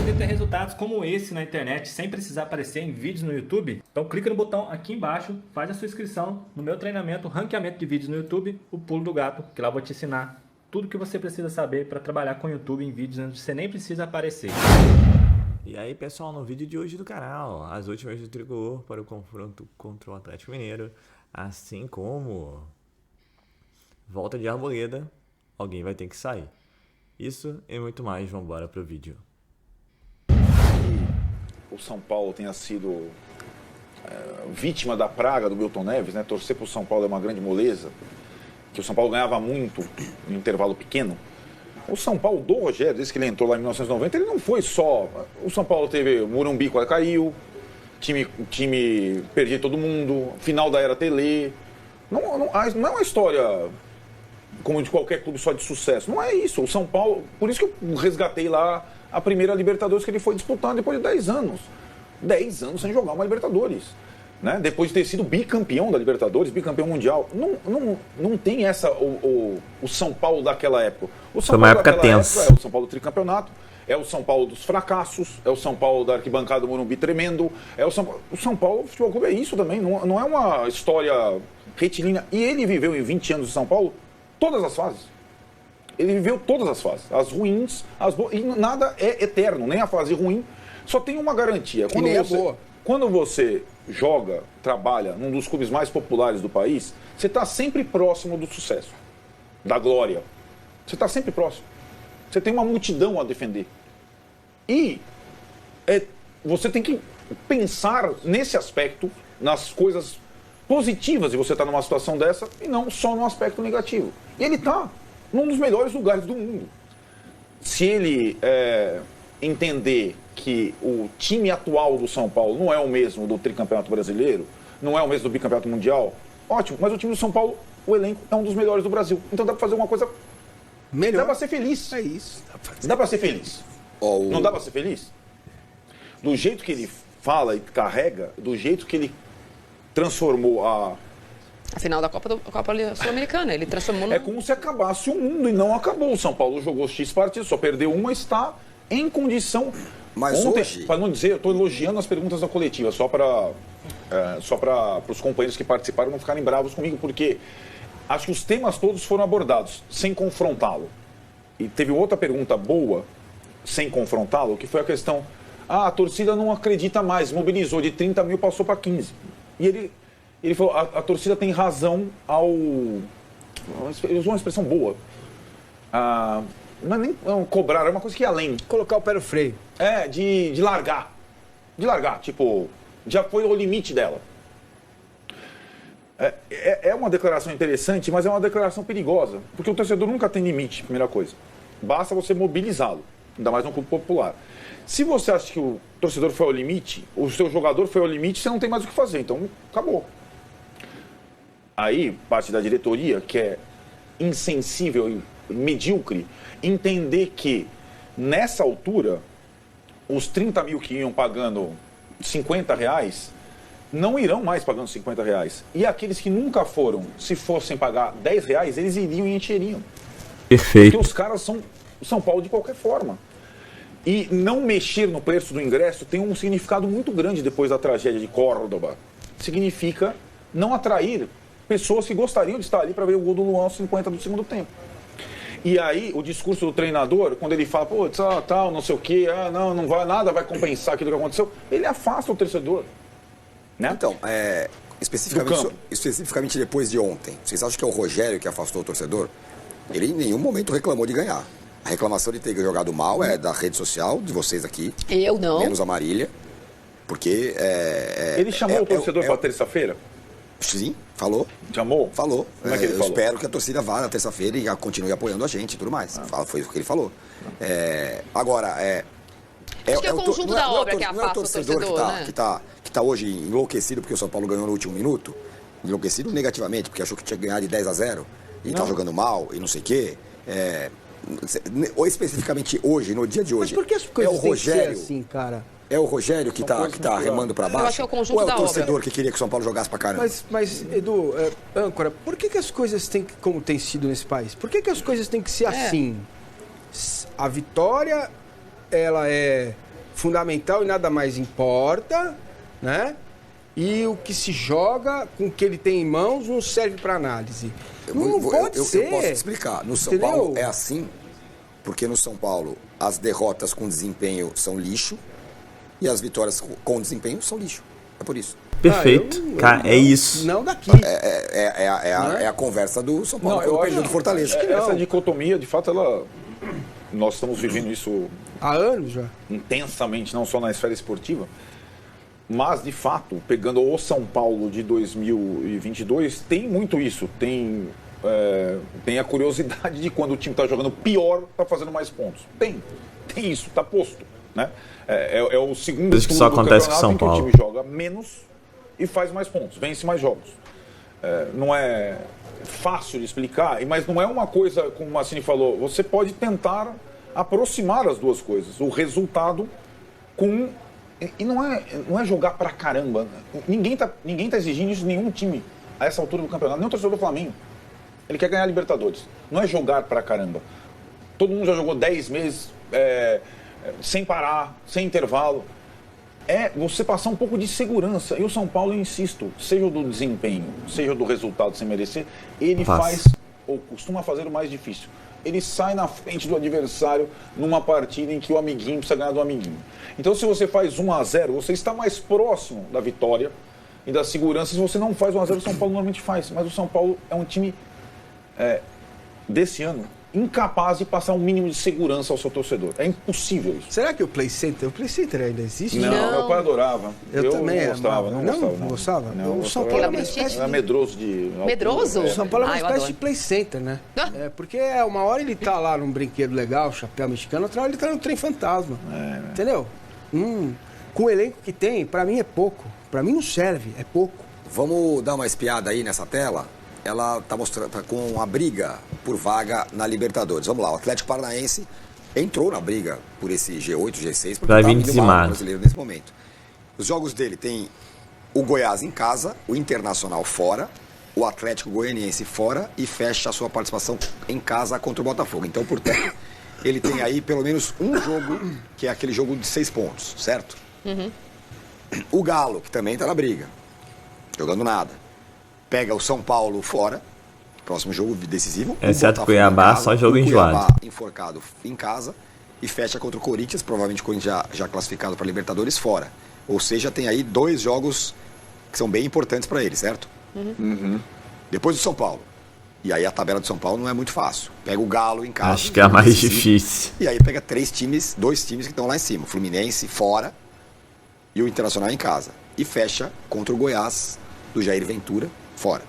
querer ter resultados como esse na internet sem precisar aparecer em vídeos no YouTube? Então clica no botão aqui embaixo, faz a sua inscrição no meu treinamento Ranqueamento de Vídeos no YouTube, o Pulo do Gato, que lá eu vou te ensinar tudo que você precisa saber para trabalhar com o YouTube em vídeos onde você nem precisa aparecer. E aí pessoal, no vídeo de hoje do canal, as últimas do Tricolor para o confronto contra o Atlético Mineiro, assim como volta de Arboleda, alguém vai ter que sair. Isso e muito mais, vamos embora pro vídeo. O São Paulo tenha sido vítima da praga do Milton Neves, né? Torcer para o São Paulo é uma grande moleza, que o São Paulo ganhava muito em intervalo pequeno. O São Paulo do Rogério, desde que ele entrou lá em 1990, ele não foi só... O São Paulo teve Morumbi quase caiu, time perdia todo mundo, final da era Tele. Não é uma história como de qualquer clube só de sucesso. Não é isso. O São Paulo... Por isso que eu resgatei lá a primeira Libertadores que ele foi disputando depois de 10 anos. 10 anos sem jogar uma Libertadores. Né? Depois de ter sido bicampeão da Libertadores, bicampeão mundial. Não tem essa o São Paulo daquela época. O São Foi uma Paulo época daquela tensa. época é o São Paulo do tricampeonato, é o São Paulo dos fracassos, é o São Paulo da arquibancada do Morumbi tremendo, é o São Paulo Futebol Clube é isso também, não é uma história retilínea. E ele viveu em 20 anos de São Paulo todas as fases. Ele viveu todas as fases, as ruins, as boas, e nada é eterno, nem a fase ruim. Só tem uma garantia. Quando você joga, trabalha num dos clubes mais populares do país, você está sempre próximo do sucesso, da glória. Você está sempre próximo. Você tem uma multidão a defender. E você tem que pensar nesse aspecto, nas coisas positivas de você estar numa situação dessa, e não só no aspecto negativo. E ele está num dos melhores lugares do mundo. Se ele entender que o time atual do São Paulo não é o mesmo do tricampeonato brasileiro, não é o mesmo do bicampeonato mundial, ótimo, mas o time do São Paulo, o elenco é um dos melhores do Brasil. Então dá pra fazer uma coisa melhor. Dá pra ser feliz. É isso. Dá pra ser feliz. Não dá pra ser feliz? Do jeito que ele fala e carrega, do jeito que ele transformou a final da Copa Sul-Americana, ele transformou no... É como se acabasse o mundo e não acabou. O São Paulo jogou X partidas, só perdeu uma, está em condição... Mas ontem, hoje... para não dizer, eu estou elogiando as perguntas da coletiva, só para os companheiros que participaram não ficarem bravos comigo, porque acho que os temas todos foram abordados, sem confrontá-lo. E teve outra pergunta boa, sem confrontá-lo, que foi a questão, a torcida não acredita mais, mobilizou, de 30 mil passou para 15. E ele falou, a torcida tem razão ao... Ele usou uma expressão boa. Não é nem cobrar, é uma coisa que ia além. Colocar o pé no freio. De largar. De largar, tipo, já foi o limite dela. É uma declaração interessante, mas é uma declaração perigosa. Porque o torcedor nunca tem limite, primeira coisa. Basta você mobilizá-lo, ainda mais no clube popular. Se você acha que o torcedor foi ao limite, o seu jogador foi ao limite, você não tem mais o que fazer, então acabou. Aí, parte da diretoria, que é insensível e medíocre, entender que, nessa altura, os 30 mil que iam pagando R$50, não irão mais pagando R$50. E aqueles que nunca foram, se fossem pagar R$10, eles iriam e encheriam. Perfeito. Porque os caras são o São Paulo de qualquer forma. E não mexer no preço do ingresso tem um significado muito grande depois da tragédia de Córdoba. Significa não atrair pessoas que gostariam de estar ali para ver o gol do Luan aos 50 do segundo tempo. E aí, o discurso do treinador, quando ele fala, pô, tal, não sei o quê, não vai, nada vai compensar aquilo que aconteceu, ele afasta o torcedor. Né? Então, especificamente depois de ontem, vocês acham que é o Rogério que afastou o torcedor? Ele em nenhum momento reclamou de ganhar. A reclamação de ter jogado mal é da rede social, de vocês aqui. Eu não. Menos a Marília. Porque ele chamou o torcedor para terça-feira? Sim, falou. Chamou? Falou. Como é que ele falou? Espero que a torcida vá na terça-feira e continue apoiando a gente e tudo mais. Foi o que ele falou. Agora, acho que é o conjunto da obra que afasta o torcedor, né? que tá hoje enlouquecido porque o São Paulo ganhou no último minuto. Enlouquecido negativamente, porque achou que tinha que ganhar de 10-0 e tá jogando mal e não sei o quê. Ou especificamente hoje, no dia de hoje. Mas por que as coisas é o Rogério, têm que ser assim, cara? É o Rogério que tá remando pra baixo? Eu acho que é o conjunto ou é o da torcedor obra que queria que o São Paulo jogasse pra caramba? Mas Edu, âncora, por que as coisas têm que, como tem sido nesse país, por que as coisas têm que ser assim? A vitória, ela é fundamental e nada mais importa, né? E o que se joga com o que ele tem em mãos não serve para análise. Não pode ser. Eu posso te explicar. No São Entendeu? Paulo é assim, porque no São Paulo as derrotas com desempenho são lixo e as vitórias com desempenho são lixo. É por isso. Perfeito. Cara, é isso. Não daqui. É a conversa do São Paulo Não, pelo eu período acho do Fortaleza. Essa dicotomia, de fato, nós estamos vivendo isso Há anos já. intensamente, não só na esfera esportiva, mas, de fato, pegando o São Paulo de 2022, tem muito isso. Tem a curiosidade de quando o time está jogando pior, está fazendo mais pontos. Tem isso, está posto. Né? É o segundo Isso que só acontece com São em que Paulo. o time joga menos e faz mais pontos, vence mais jogos. Não é fácil de explicar, mas não é uma coisa, como o Massini falou, você pode tentar aproximar as duas coisas. O resultado com... E não é jogar pra caramba. Ninguém tá exigindo isso de nenhum time a essa altura do campeonato. Nem o torcedor do Flamengo. Ele quer ganhar a Libertadores. Não é jogar pra caramba. Todo mundo já jogou 10 meses sem parar, sem intervalo. É você passar um pouco de segurança. E o São Paulo, eu insisto, seja do desempenho, seja do resultado sem merecer, ele faz, ou costuma fazer o mais difícil. Ele sai na frente do adversário numa partida em que o amiguinho precisa ganhar do amiguinho. Então, se você faz 1-0, você está mais próximo da vitória e da segurança. Se você não faz 1-0, o São Paulo normalmente faz. Mas o São Paulo é um time desse ano incapaz de passar um mínimo de segurança ao seu torcedor. É impossível isso. Será que o Play Center ainda existe? Não, meu pai adorava. Eu também não gostava. Não gostava? Não, O São Paulo é uma espécie era medroso de... Medroso? O São Paulo é uma Ah, eu espécie adoro. de Play Center, né? Porque uma hora ele tá lá num brinquedo legal, chapéu mexicano, outra hora ele tá no trem fantasma. Entendeu? Com o elenco que tem, pra mim é pouco. Pra mim não serve, é pouco. Vamos dar uma espiada aí nessa tela. Ela está mostrando com a briga por vaga na Libertadores. Vamos lá, o Atlético Paranaense entrou na briga por esse G8, G6, porque Vai vir indo mal no dizimado. brasileiro nesse momento. Os jogos dele tem o Goiás em casa, o Internacional fora, o Atlético Goianiense fora e fecha a sua participação em casa contra o Botafogo. Então, portanto, ele tem aí pelo menos um jogo, que é aquele jogo de 6 pontos, certo? O Galo, que também está na briga, jogando nada. Pega o São Paulo fora, próximo jogo decisivo. Exceto o Botafogo Cuiabá, em casa, só jogo o enjoado. Cuiabá enforcado em casa e fecha contra o Corinthians, provavelmente o Corinthians já classificado para Libertadores fora. Ou seja, tem aí 2 jogos que são bem importantes para ele, certo? Depois do São Paulo. E aí a tabela do São Paulo não é muito fácil. Pega o Galo em casa. Acho que é a mais decisivo, difícil. E aí pega 2 times que estão lá em cima. O Fluminense fora e o Internacional em casa. E fecha contra o Goiás do Jair Ventura fora.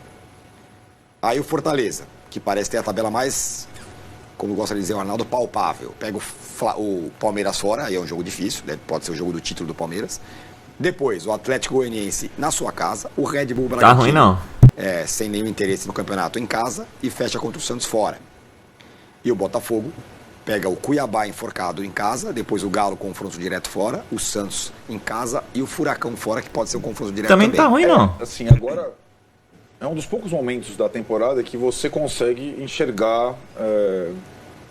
Aí o Fortaleza, que parece ter a tabela mais, como gosta de dizer o Arnaldo, palpável. Pega o Palmeiras fora, aí é um jogo difícil, pode ser o jogo do título do Palmeiras. Depois, o Atlético Goianiense na sua casa, o Red Bull Bragantino. Tá ruim, não. Sem nenhum interesse no campeonato em casa e fecha contra o Santos fora. E o Botafogo pega o Cuiabá enforcado em casa, depois o Galo confronto direto fora, o Santos em casa e o Furacão fora, que pode ser um confronto direto Também tá ruim, não. Assim, agora é um dos poucos momentos da temporada que você consegue enxergar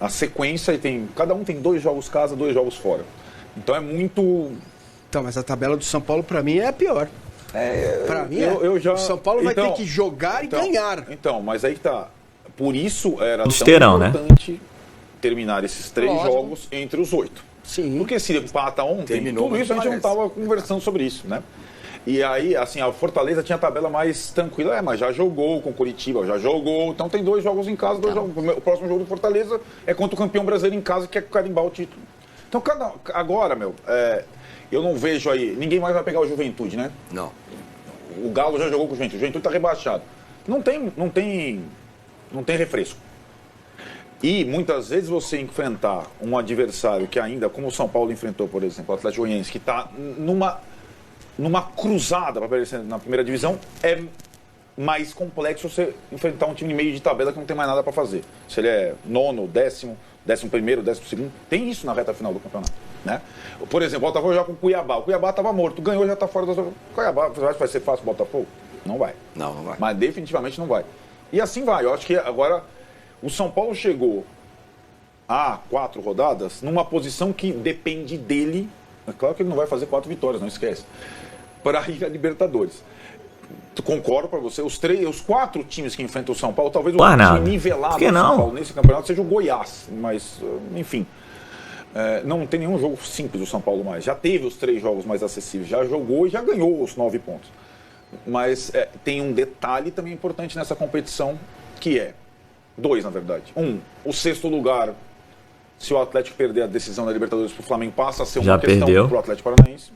a sequência e cada um tem 2 jogos casa, 2 jogos fora. Então é muito... Então, mas a tabela do São Paulo pra mim é a pior. Pra mim já... O São Paulo vai ter que jogar e ganhar. Então, mas aí que tá. Por isso era Todos tão terão, né? importante terminar esses 3 Lógico. jogos entre os 8. Sim. Porque se empata ontem, Terminou, tudo isso a gente não parece. estava conversando sobre isso, né? E aí, assim, a Fortaleza tinha a tabela mais tranquila, mas já jogou com o Curitiba, já jogou, então tem 2 jogos em casa, 2 jogos. O próximo jogo do Fortaleza é contra o campeão brasileiro em casa, que quer carimbar o título. Então, agora, eu não vejo aí, ninguém mais vai pegar o Juventude, né? Não. O Galo já jogou com o Juventude, o Juventude está rebaixado. Não tem refresco. E muitas vezes você enfrentar um adversário que ainda, como o São Paulo enfrentou, por exemplo, o Atlético Goianiense, que está numa cruzada para aparecer na primeira divisão, é mais complexo você enfrentar um time meio de tabela que não tem mais nada para fazer. Se ele é 9º, 10º, 11º, 12º, tem isso na reta final do campeonato. Né? Por exemplo, o Botafogo joga com o Cuiabá. O Cuiabá estava morto, ganhou, já está fora da zona. Cuiabá, você acha que vai ser fácil o Botafogo? Não vai. Não vai. Mas definitivamente não vai. E assim vai. Eu acho que agora o São Paulo chegou a 4 rodadas numa posição que depende dele É claro que ele não vai fazer 4 vitórias, não esquece. Para ir à Libertadores. Concordo para você, os 4 times que enfrentam o São Paulo, talvez o time nivelado do São Paulo nesse campeonato seja o Goiás, mas enfim, não tem nenhum jogo simples do São Paulo mais. Já teve os 3 jogos mais acessíveis, já jogou e já ganhou os 9 pontos. Mas tem um detalhe também importante nessa competição, que é 2 na verdade. O 6º lugar, se o Atlético perder a decisão da Libertadores para o Flamengo, passa a ser uma questão para o Atlético Paranaense.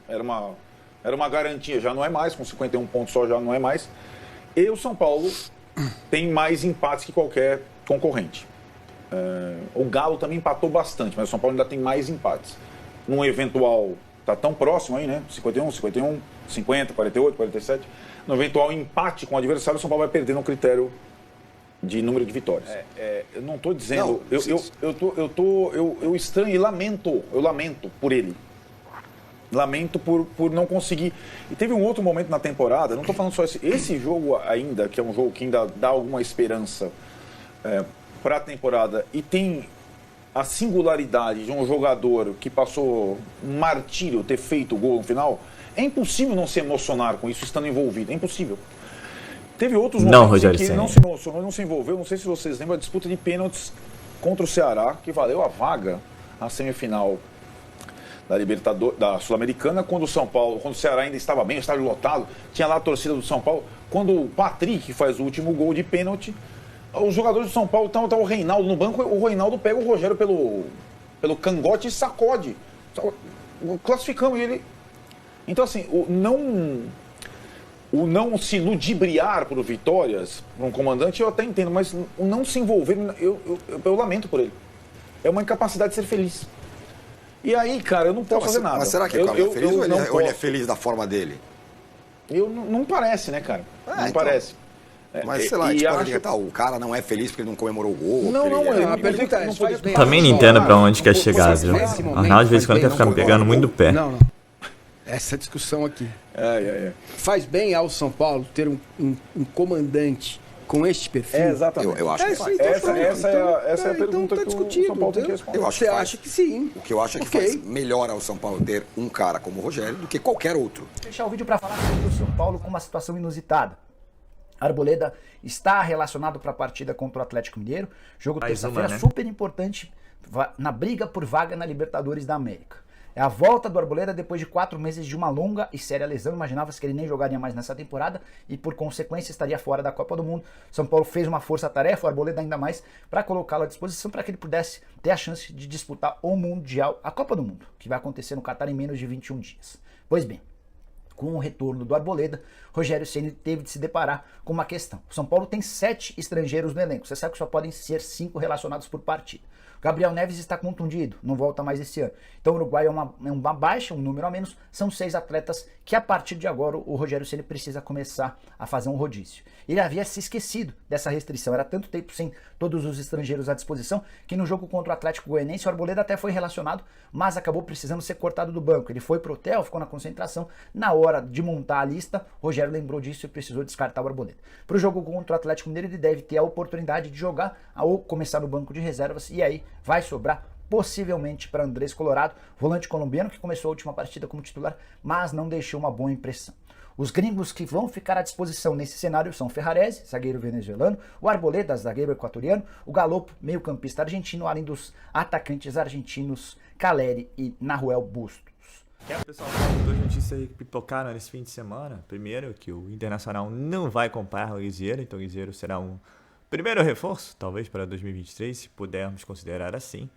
Era uma garantia, já não é mais, com 51 pontos só já não é mais. E o São Paulo tem mais empates que qualquer concorrente. O Galo também empatou bastante, mas o São Paulo ainda tem mais empates. Num eventual, tá tão próximo aí, né? 51, 50, 48, 47. No eventual empate com o adversário, o São Paulo vai perder no critério de número de vitórias. Eu não estou dizendo... Eu estranho e lamento, eu lamento por ele. Lamento por não conseguir. E teve um outro momento na temporada, não estou falando só esse jogo ainda, que é um jogo que ainda dá alguma esperança para a temporada, e tem a singularidade de um jogador que passou um martírio ter feito o gol no final. É impossível não se emocionar com isso estando envolvido, é impossível. Teve outros momentos em que ele não se emocionou, não se envolveu. Não sei se vocês lembram da disputa de pênaltis contra o Ceará, que valeu a vaga na semifinal da Libertadores, da Sul-Americana, quando o Ceará ainda estava bem, estava lotado, tinha lá a torcida do São Paulo. Quando o Patrick faz o último gol de pênalti, os jogadores do São Paulo estão o Reinaldo no banco, o Reinaldo pega o Rogério pelo cangote e sacode. Classificamos ele. Então, assim, o não se ludibriar por vitórias para um comandante, eu até entendo, mas o não se envolver, eu lamento por ele. É uma incapacidade de ser feliz. E aí, cara, eu não posso fazer nada. Mas será que é feliz ou ele é feliz da forma dele? Não parece, né, cara? Não parece. Mas sei lá, o cara não é feliz porque ele não comemorou o gol. A pergunta é... Também não entendo pra onde quer chegar, viu? O Arnaldo de vez em quando quer ficar me pegando muito do pé. Não. Essa discussão aqui. Faz bem ao São Paulo ter um comandante com este perfil? Exatamente. Eu acho que faz. Essa é a pergunta que o São Paulo tem que responder. Você acha que sim. O que eu acho é que faz melhor ao São Paulo ter um cara como o Rogério do que qualquer outro. Vou deixar o vídeo para falar sobre o São Paulo com uma situação inusitada. Arboleda está relacionado para a partida contra o Atlético Mineiro. Jogo terça-feira super importante na briga por vaga na Libertadores da América. É a volta do Arboleda depois de 4 meses de uma longa e séria lesão. Imaginava-se que ele nem jogaria mais nessa temporada e, por consequência, estaria fora da Copa do Mundo. São Paulo fez uma força-tarefa, o Arboleda ainda mais, para colocá-lo à disposição para que ele pudesse ter a chance de disputar o Mundial, a Copa do Mundo, que vai acontecer no Catar em menos de 21 dias. Pois bem, com o retorno do Arboleda, Rogério Ceni teve de se deparar com uma questão. O São Paulo tem 7 estrangeiros no elenco. Você sabe que só podem ser 5 relacionados por partida. Gabriel Neves está contundido, não volta mais esse ano. Então o Uruguai é uma baixa, um número a menos. São 6 atletas que a partir de agora o Rogério Ceni precisa começar a fazer um rodízio. Ele havia se esquecido dessa restrição. Era tanto tempo sem todos os estrangeiros à disposição que no jogo contra o Atlético Goianiense o Arboleda até foi relacionado, mas acabou precisando ser cortado do banco. Ele foi pro hotel, ficou na concentração. Na hora de montar a lista, o Rogério lembrou disso e precisou descartar o Arboleda. Para o jogo contra o Atlético Mineiro ele deve ter a oportunidade de jogar ou começar no banco de reservas e aí vai sobrar possivelmente para Andrés Colorado, volante colombiano que começou a última partida como titular, mas não deixou uma boa impressão. Os gringos que vão ficar à disposição nesse cenário são Ferrarese, zagueiro venezuelano, o Arboleda, zagueiro equatoriano, o Galopo, meio-campista argentino, além dos atacantes argentinos Caleri e Nahuel Bustos. Pessoal, 2 notícias aí que pipocaram nesse fim de semana. Primeiro, que o Internacional não vai comprar o Liseiro, então o Liseiro será um primeiro reforço, talvez para 2023, se pudermos considerar assim.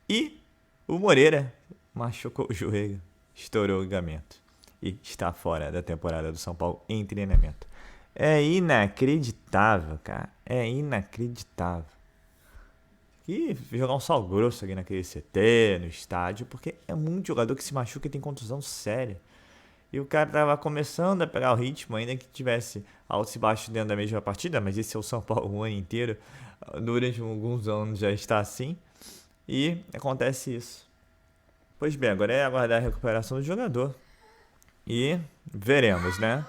E o Moreira machucou o joelho, estourou o ligamento e está fora da temporada do São Paulo em treinamento. É inacreditável, cara. É inacreditável. E jogar um sal grosso aqui naquele CT, no estádio, porque é muito jogador que se machuca e tem contusão séria. E o cara tava começando a pegar o ritmo, ainda que tivesse altos e baixos dentro da mesma partida, mas esse é o São Paulo o ano inteiro. Durante alguns anos já está assim. E acontece isso. Pois bem, agora é aguardar a recuperação do jogador. E veremos, né?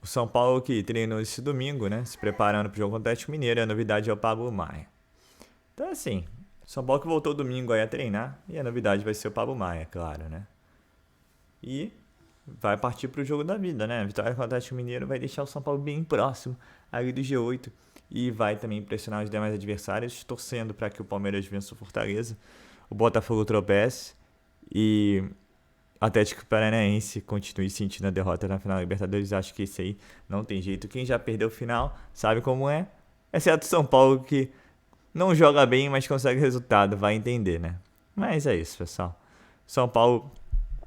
O São Paulo que treinou esse domingo, né? Se preparando para o jogo contra o Atlético Mineiro. A novidade é o Pablo Maia. Então, assim, São Paulo que voltou domingo aí a treinar. E a novidade vai ser o Pablo Maia, claro, né? E vai partir pro jogo da vida, né? A vitória contra o Atlético Mineiro vai deixar o São Paulo bem próximo ali do G8. E vai também pressionar os demais adversários, torcendo para que o Palmeiras vença o Fortaleza, o Botafogo tropece e o Atlético Paranaense continue sentindo a derrota na final da Libertadores. Acho que isso aí não tem jeito. Quem já perdeu o final sabe como é. Exceto o São Paulo, que não joga bem, mas consegue resultado. Vai entender, né? Mas é isso, pessoal. São Paulo,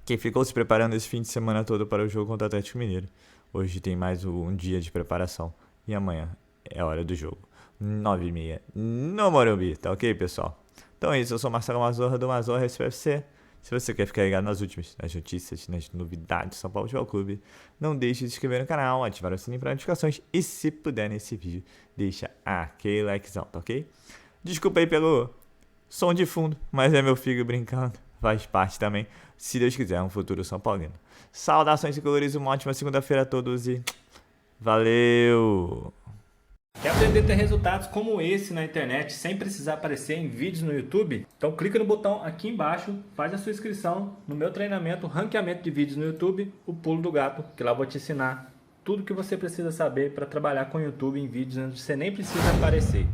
que ficou se preparando esse fim de semana todo para o jogo contra o Atlético Mineiro. Hoje tem mais um dia de preparação. E amanhã é hora do jogo. 9h30 no Morumbi. Tá ok, pessoal? Então é isso. Eu sou Marcelo Mazorra do Mazorra SPFC. Se você quer ficar ligado nas notícias, nas novidades do São Paulo Futebol Clube, não deixe de se inscrever no canal, ativar o sininho para notificações e, se puder, nesse vídeo, deixa aquele likezão, tá ok? Desculpa aí pelo som de fundo, mas é meu filho brincando, faz parte também, se Deus quiser, um futuro São Paulino. Saudações e colores, uma ótima segunda-feira a todos e valeu! Quer aprender a ter resultados como esse na internet sem precisar aparecer em vídeos no YouTube? Então clica no botão aqui embaixo, faz a sua inscrição no meu treinamento Ranqueamento de Vídeos no YouTube, o Pulo do Gato, que lá eu vou te ensinar tudo que você precisa saber para trabalhar com o YouTube em vídeos onde você nem precisa aparecer.